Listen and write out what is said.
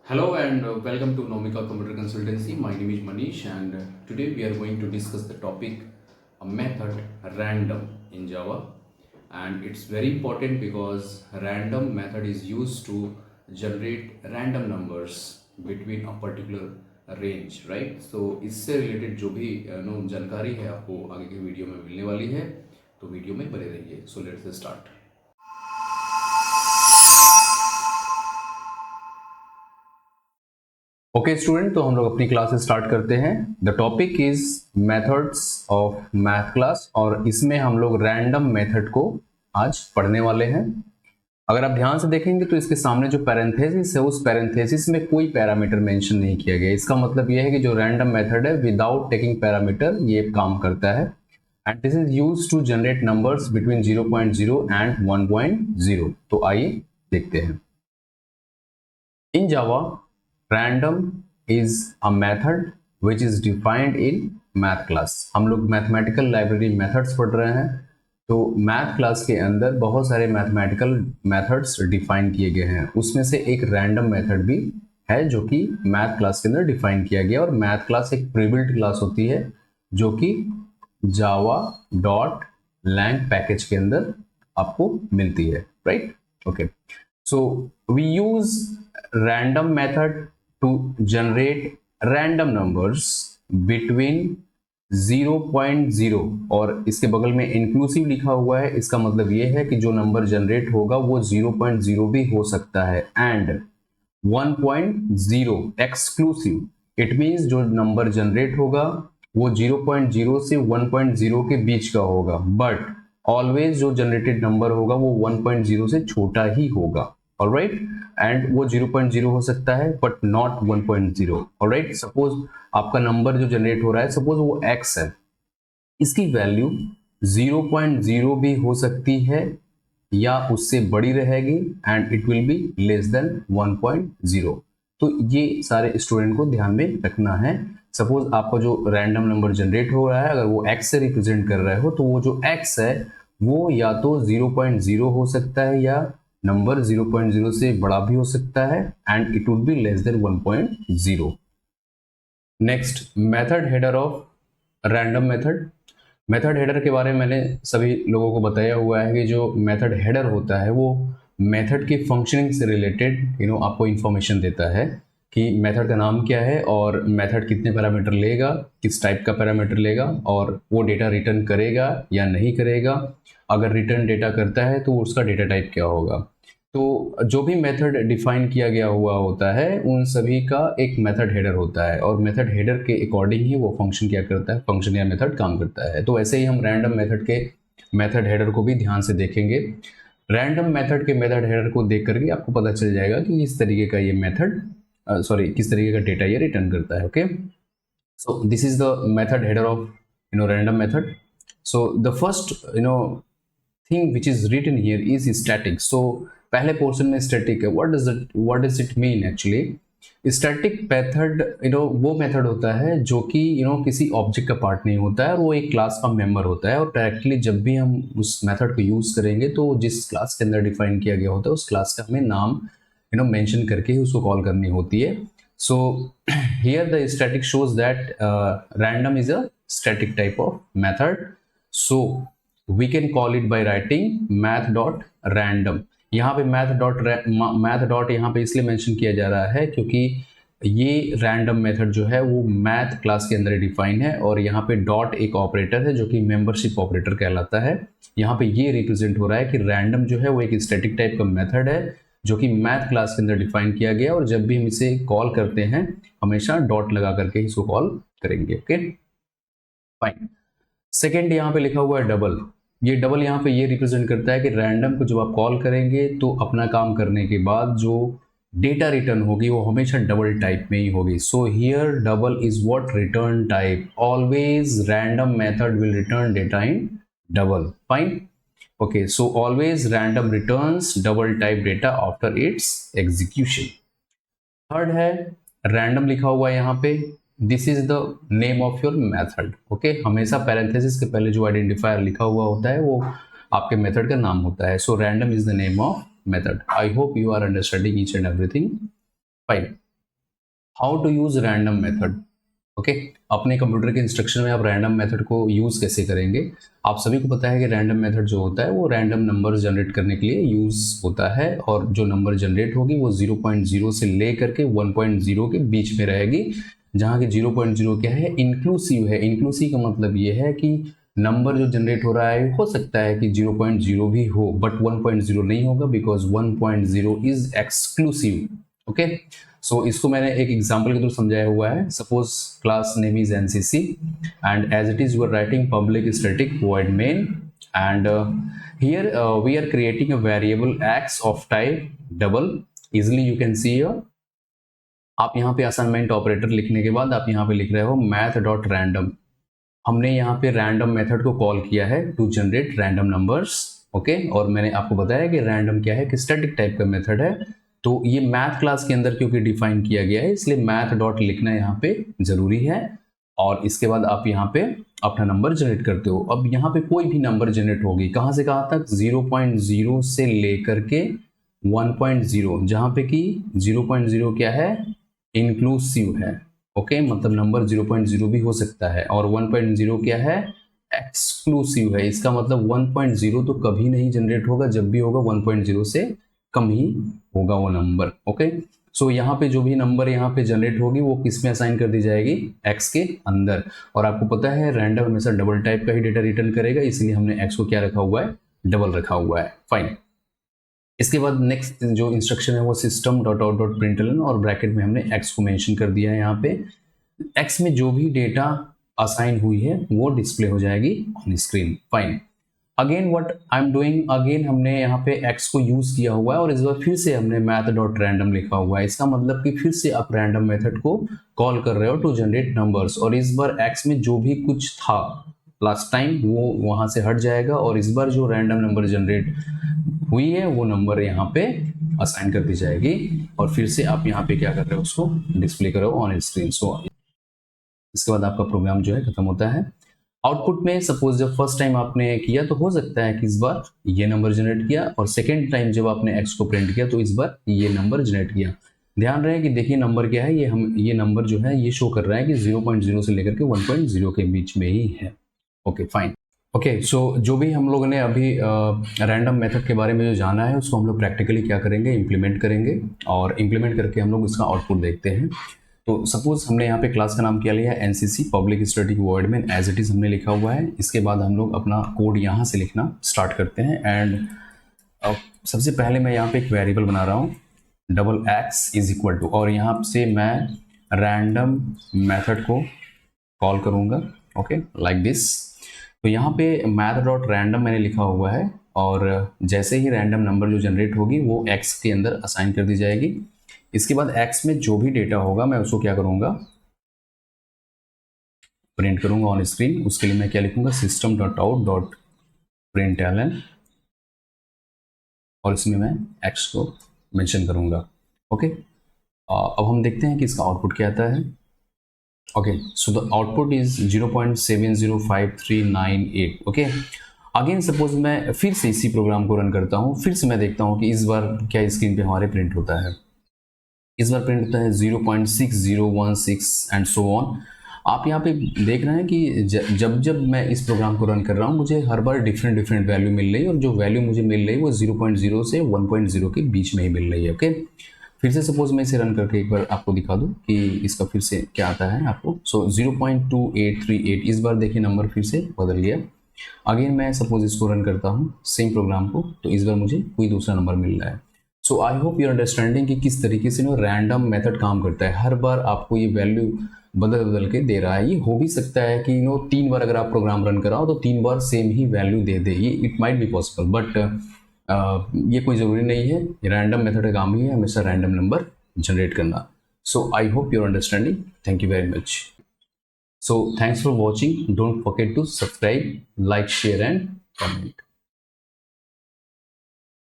Hello and welcome to Nomika Computer Consultancy. My name is Manish and today we are going to discuss the topic a method random in Java, and it's very important because random method is used to generate random numbers between a particular range, right? So इससे related जो भी जानकारी है आपको आगे के video में मिलने वाली है, तो वीडियो में बने रहिए. So let's start. Okay student, तो हम लोग अपनी क्लास स्टार्ट करते हैं. The topic is methods of math class और इसमें हम लोग रैंडम मेथड को आज पढ़ने वाले हैं. अगर आप ध्यान से देखेंगे तो इसके सामने जो पैरेंथेसिस है उस पैरेंथेसिस में कोई पैरामीटर मेंशन नहीं किया गया. इसका मतलब यह है कि जो रैंडम मेथड है विदाउट टेकिंग पैरामीटर ये काम करता है and this is used to generate numbers between 0.0 and 1.0. तो आइए देखते हैं. इन जावा random is a method which is defined in math class. हम लोग मैथमेटिकल लाइब्रेरी मेथड्स पढ़ रहे हैं, तो मैथ क्लास के अंदर बहुत सारे मैथमेटिकल मेथड्स डिफाइन किए गए हैं. उसमें से एक रैंडम मेथड भी है जो कि मैथ क्लास के अंदर डिफाइन किया गया. और मैथ क्लास एक प्रीबिल्ट क्लास होती है जो कि java.lang पैकेज के अंदर आपको मिलती है, right? Okay, so we use random method to generate random numbers between 0.0 और इसके बगल में इंक्लूसिव लिखा हुआ है. इसका मतलब ये है कि जो नंबर जनरेट होगा वो 0.0 भी हो सकता है एंड 1.0 एक्सक्लूसिव. इट मीन्स जो नंबर जनरेट होगा वो 0.0 से 1.0 के बीच का होगा, बट ऑलवेज जो जनरेटेड नंबर होगा वो 1.0 से छोटा ही होगा. ऑलराइट, एंड वो 0.0 हो सकता है बट नॉट 1.0. ऑलराइट, सपोज आपका नंबर जो जनरेट हो रहा है, सपोज वो x है, इसकी वैल्यू 0.0 भी हो सकती है या उससे बड़ी रहेगी and it will be less than 1.0. तो ये सारे स्टूडेंट को ध्यान में रखना है. सपोज आपका जो रैंडम नंबर जनरेट हो रहा है अगर वो x से रिप्रेजेंट कर रहे हो तो वो जो x है वो या तो 0.0 हो सकता है या नंबर 0.0 से बड़ा भी हो सकता है and it would be less than 1.0. Next, method header of random method. Method header के बारे में मैंने सभी लोगों को बताया हुआ है कि जो मेथड हेडर होता है वो मेथड की फंक्शनिंग से रिलेटेड आपको इंफॉर्मेशन देता है कि मेथड का नाम क्या है और मेथड कितने पैरामीटर लेगा, किस टाइप का पैरामीटर लेगा और वो डेटा रिटर्न करेगा या नहीं करेगा. अगर रिटर्न डेटा करता है तो उसका डेटा टाइप क्या होगा. तो जो भी मेथड डिफाइन किया गया हुआ होता है उन सभी का एक मेथड हेडर होता है और मेथड हेडर के अकॉर्डिंग ही वो फंक्शन क्या करता है, फंक्शन या मेथड काम करता है. तो ऐसे ही हम रैंडम मेथड के मेथड हेडर को भी ध्यान से देखेंगे. रैंडम मेथड के मेथड हेडर को देख करके आपको पता चल जाएगा कि किस तरीके का ये मेथड किस तरीके का डेटा ये रिटर्न करता है. Okay, so this is the method header of random method. So the first thing which is written here is static. So पहले पोर्शन में स्टैटिक है. what does it mean actually? Static method वो method होता है जो कि किसी object का पार्ट नहीं होता है और वो एक क्लास का मेंबर होता है और डायरेक्टली जब भी हम उस मेथड को यूज करेंगे तो जिस क्लास के अंदर डिफाइन किया गया होता है उस क्लास का हमें नाम मेंशन करके ही उसको कॉल करनी होती है. So here the static shows that random is a static type of method. So we can call it by writing math.random. यहाँ पे math यहाँ पे इसलिए मेंशन किया जा रहा है क्योंकि ये रैंडम मेथड जो है वो मैथ क्लास के अंदर डिफाइन है और यहाँ पे डॉट एक ऑपरेटर है जो कि मेंबरशिप ऑपरेटर कहलाता है. यहाँ पे ये रिप्रेजेंट हो रहा है कि रैंडम जो है वो एक स्टैटिक टाइप का मेथड है जो कि मैथ क्लास के अंदर डिफाइन किया गया और जब भी हम इसे कॉल करते हैं हमेशा डॉट लगा करके इसको कॉल करेंगे. Okay, fine. सेकेंड, यहाँ पे लिखा हुआ है डबल. ये डबल यहाँ पे ये रिप्रेजेंट करता है कि रैंडम को जब आप कॉल करेंगे तो अपना काम करने के बाद जो डेटा रिटर्न होगी वो हमेशा डबल टाइप में ही होगी. So here double is what return type. Always random method will return data in double. Fine. Okay, so always random returns double type data after it's execution. Third है random लिखा हुआ है यहाँ पे. This is the name of your method. Okay, हमेशा parenthesis के पहले जो आइडेंटिफायर लिखा हुआ होता है वो आपके मेथड का नाम होता है. So random is the name of method. I hope you are understanding each and everything. Fine. How to use random method. Okay, अपने कंप्यूटर के इंस्ट्रक्शन में आप रैंडम मेथड को यूज कैसे करेंगे। आप सभी को पता है कि रैंडम मेथड जो होता है वो रैंडम नंबर जनरेट करने के लिए यूज होता है, और जो नंबर जनरेट होगी वो 0.0 से ले करके 1.0 के बीच में रहेगी, जहाँ की 0.0 क्या है, इंक्लूसिव है। इंक्लूसिव का मतलब ये है कि नंबर जो जनरेट हो रहा है हो सकता है कि 0.0 भी हो, बट 1.0 नहीं होगा, because 1.0 is exclusive. Okay, so इसको मैंने एक एग्जांपल के थ्रू समझाया हुआ है। Suppose class name is NCC and as it is you are writing public static void main and here we are creating a variable x of type double. easily you can see here, आप यहाँ पे assignment operator लिखने के बाद आप यहाँ पे लिख रहे हो मैथ डॉट रैंडम। हमने यहाँ पे रैंडम मेथड को कॉल किया है to generate random numbers. Okay, और मैंने आपको बताया कि रैंडम क्या है, कि स्टैटिक टाइप का मेथड है। तो ये मैथ क्लास के अंदर क्योंकि डिफाइन किया गया है, इसलिए मैथ डॉट लिखना यहाँ पे जरूरी है। और इसके बाद आप यहाँ पे अपना नंबर जनरेट करते हो। अब यहाँ पे कोई भी नंबर जनरेट होगी, कहाँ से कहाँ तक, 0.0 से लेकर के 1.0, जहाँ पे कि 0.0 क्या है, इंक्लूसिव है। ओके, मतलब नंबर 0.0 भी हो सकता है, और 1.0 क्या है, एक्सक्लूसिव है। इसका मतलब 1.0 तो कभी नहीं जनरेट होगा, जब भी होगा 1.0 से कम ही होगा वो नंबर। ओके, सो यहाँ पे जो भी नंबर यहाँ पे जनरेट होगी वो किस में असाइन कर दी जाएगी, एक्स के अंदर। और आपको पता है रैंडम हमेशा डबल टाइप का ही डेटा रिटर्न करेगा, इसलिए हमने एक्स को क्या रखा हुआ है, डबल रखा हुआ है। फाइन, इसके बाद नेक्स्ट जो इंस्ट्रक्शन है वो system dot out dot println, और ब्रैकेट में हमने एक्स को मेंशन कर दिया है। यहाँ पे एक्स में जो भी डेटा असाइन हुई है वो डिस्प्ले हो जाएगी on screen. Fine, again what I am doing, again हमने यहाँ पे एक्स को यूज किया हुआ है, और इस बार फिर से हमने मैथ डॉट रैंडम लिखा हुआ है। इसका मतलब कि फिर से आप रैंडम मेथड को कॉल कर रहे हो टू जनरेट नंबर्स, और इस बार एक्स में जो भी कुछ था लास्ट टाइम वो वहां से हट जाएगा, और इस बार जो रैंडम नंबर जनरेट हुई है वो नंबर यहाँ पे असाइन कर दी जाएगी, और फिर से आप यहाँ पे क्या कर रहे हो, उसको डिस्प्ले करो ऑन स्क्रीन। सो इसके बाद आपका प्रोग्राम जो है खत्म होता है। आउटपुट में सपोज जब फर्स्ट टाइम आपने किया तो हो सकता है कि इस बार ये नंबर जनरेट किया, और सेकेंड टाइम जब आपने एक्स को प्रिंट किया तो इस बार ये नंबर जनरेट किया। ध्यान रहे कि देखिए नंबर क्या है, ये नंबर जो है ये शो कर रहा है कि 0.0 से लेकर के 1.0 के बीच में ही है। Okay fine. ओके, सो जो भी हम लोगों ने अभी रैंडम मेथड के बारे में जो जाना है उसको हम लोग प्रैक्टिकली क्या करेंगे, इम्प्लीमेंट करेंगे, और इम्प्लीमेंट करके हम लोग इसका आउटपुट देखते हैं। तो सपोज हमने यहाँ पे क्लास का नाम क्या लिया है, NCC public static void main as it is हमने लिखा हुआ है। इसके बाद हम लोग अपना कोड यहाँ से लिखना स्टार्ट करते हैं। एंड सबसे पहले मैं यहाँ पे एक वेरिएबल बना रहा हूँ double x is equal to, और यहाँ से मैं रैंडम मेथड को कॉल करूँगा। Okay, like this. तो यहाँ पे मैथ डॉट रैंडम मैंने लिखा हुआ है, और जैसे ही रैंडम नंबर जो जनरेट होगी वो एक्स के अंदर असाइन कर दी जाएगी। इसके बाद एक्स में जो भी डेटा होगा मैं उसको क्या करूँगा, प्रिंट करूँगा ऑन स्क्रीन। उसके लिए मैं क्या लिखूँगा, system dot out dot print ln, और इसमें मैं एक्स को मेंशन करूँगा। ओके, अब हम देखते हैं कि इसका आउटपुट क्या आता है। Okay, so the output is 0.705398। Okay, again suppose मैं फिर से इसी प्रोग्राम को रन करता हूँ, फिर से मैं देखता हूँ कि इस बार क्या स्क्रीन पे हमारे प्रिंट होता है। इस बार प्रिंट होता है 0.6016 एंड सो ऑन। आप यहाँ पे देख रहे हैं कि जब जब मैं इस प्रोग्राम को रन कर रहा हूँ मुझे हर बार डिफरेंट वैल्यू मिल रही है, और जो वैल्यू मुझे मिल रही है वो 0.0 से 1.0 के बीच में ही मिल रही है। ओके, फिर से सपोज मैं इसे रन करके एक बार आपको दिखा दूँ कि इसका फिर से क्या आता है आपको। सो 0.2838, इस बार देखिए नंबर फिर से बदल गया। अगेन मैं सपोज इसको रन करता हूँ सेम प्रोग्राम को, तो इस बार मुझे कोई दूसरा नंबर मिल रहा है। सो आई होप यू अंडरस्टैंडिंग कि किस तरीके से रैंडम मेथड काम करता है। हर बार आपको ये वैल्यू बदल के दे रहा है। ये हो भी सकता है कि 3 बार अगर आप प्रोग्राम रन कराओ तो 3 बार सेम ही वैल्यू दे दे, ये it might be possible, but ये कोई ज़रूरी नहीं है। रैंडम मेथड का काम ही है हमेशा रैंडम नंबर जनरेट करना। So I hope you understanding, thank you very much. So thanks for watching, don't forget to subscribe, like, share and comment.